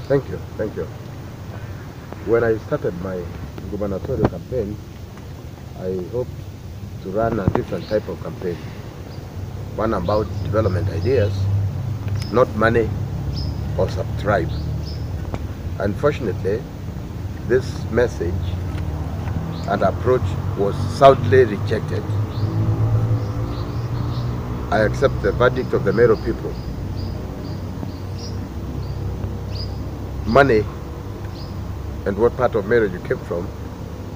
Thank you, thank you. When I started my gubernatorial campaign, I hoped to run a different type of campaign. One about development ideas, not money or subtribe. Unfortunately, this message and approach was soundly rejected. I accept the verdict of the Meru people. Money and what part of Meru you came from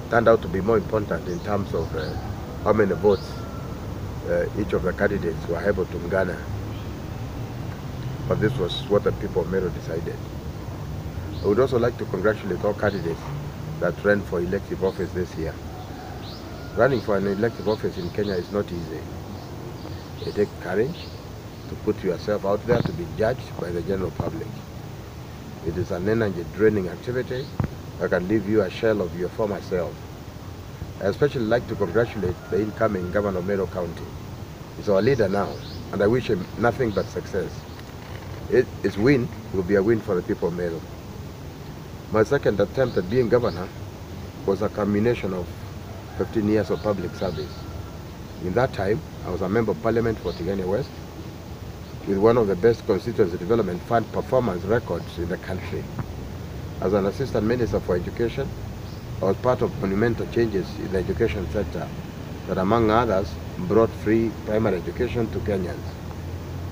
turned out to be more important in terms of how many votes each of the candidates were able to garner. But this was what the people of Meru decided. I would also like to congratulate all candidates that ran for elective office this year. Running for an elective office in Kenya is not easy. It takes courage to put yourself out there to be judged by the general public. It is an energy-draining activity that can leave you a shell of your former self. I especially like to congratulate the incoming governor of Meru County. He's our leader now, and I wish him nothing but success. His win will be a win for the people of Meru. My second attempt at being governor was a combination of 15 years of public service. In that time, I was a member of parliament for Tigania West with one of the best constituency development fund performance records in the country. As an assistant minister for education, I was part of monumental changes in the education sector that, among others, brought free primary education to Kenyans.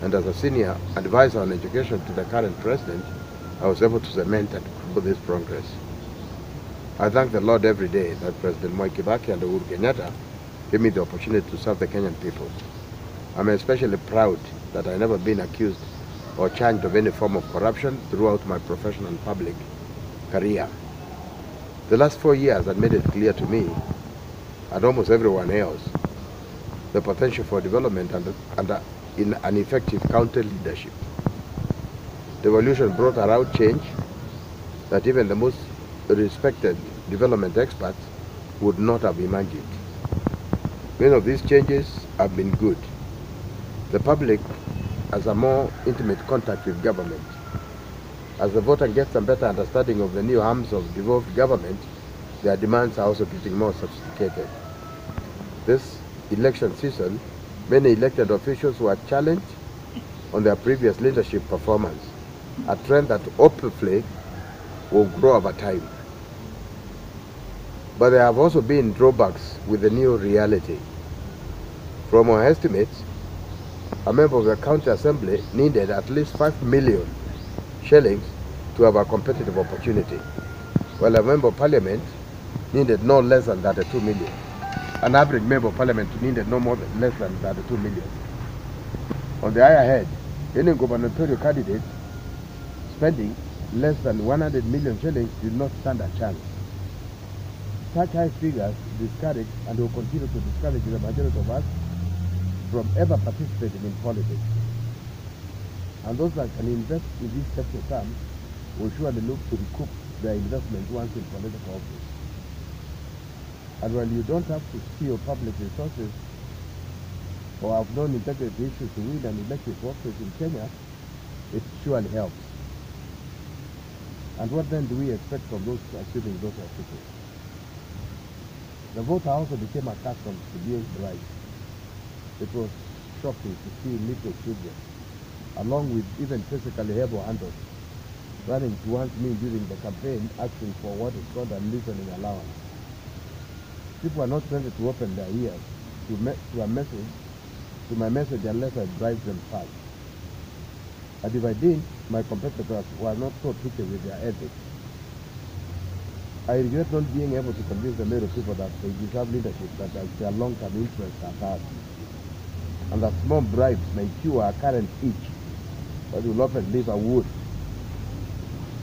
And as a senior advisor on education to the current president, I was able to cement and grow this progress. I thank the Lord every day that President Mwai Kibaki and Uhuru Kenyatta gave me the opportunity to serve the Kenyan people. I'm especially proud that I've never been accused or charged of any form of corruption throughout my professional and public career. The last 4 years had made it clear to me, and almost everyone else, the potential for development and in an effective county leadership. Devolution brought around change that even the most respected development experts would not have imagined. Many of these changes have been good. The public has a more intimate contact with government. As the voter gets a better understanding of the new arms of devolved government, their demands are also getting more sophisticated. This election season, many elected officials were challenged on their previous leadership performance, a trend that hopefully will grow over time. But there have also been drawbacks with the new reality. From our estimates, a member of the county assembly needed at least 5 million shillings to have a competitive opportunity, while a member of parliament needed no less than 32 million. An average member of parliament needed no more than less than 32 million. On the higher hand, any gubernatorial candidate spending less than 100 million shillings did not stand a chance. Such high figures discourage and will continue to discourage the majority of us from ever participating in politics. And those that can invest in these special terms will surely look to recoup their investment once in political office. And while you don't have to steal public resources or have non-integrity issues to win an elective office in Kenya, it surely helps. And what then do we expect from those achieving those offices? The voter also became accustomed to being bribed. It was shocking to see little children, along with even physically able adults, running towards me during the campaign asking for what is called a listening allowance. People are not ready to open their ears to my message unless I drive them fast. And if I didn't, my competitors were not so picky with their ethics. I regret not being able to convince the Meru people that they deserve leadership that has their long-term interests at heart, and that small bribes may cure our current itch, but will often leave a wound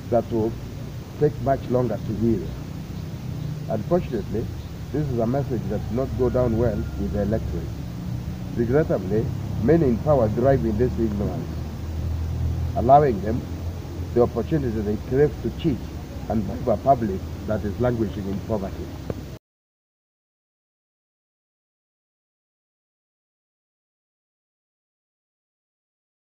that will take much longer to heal. Unfortunately, this is a message that does not go down well with the electorate. Regrettably, many in power drive in this ignorance, allowing them the opportunity they crave to cheat and bribe a public that is languishing in poverty.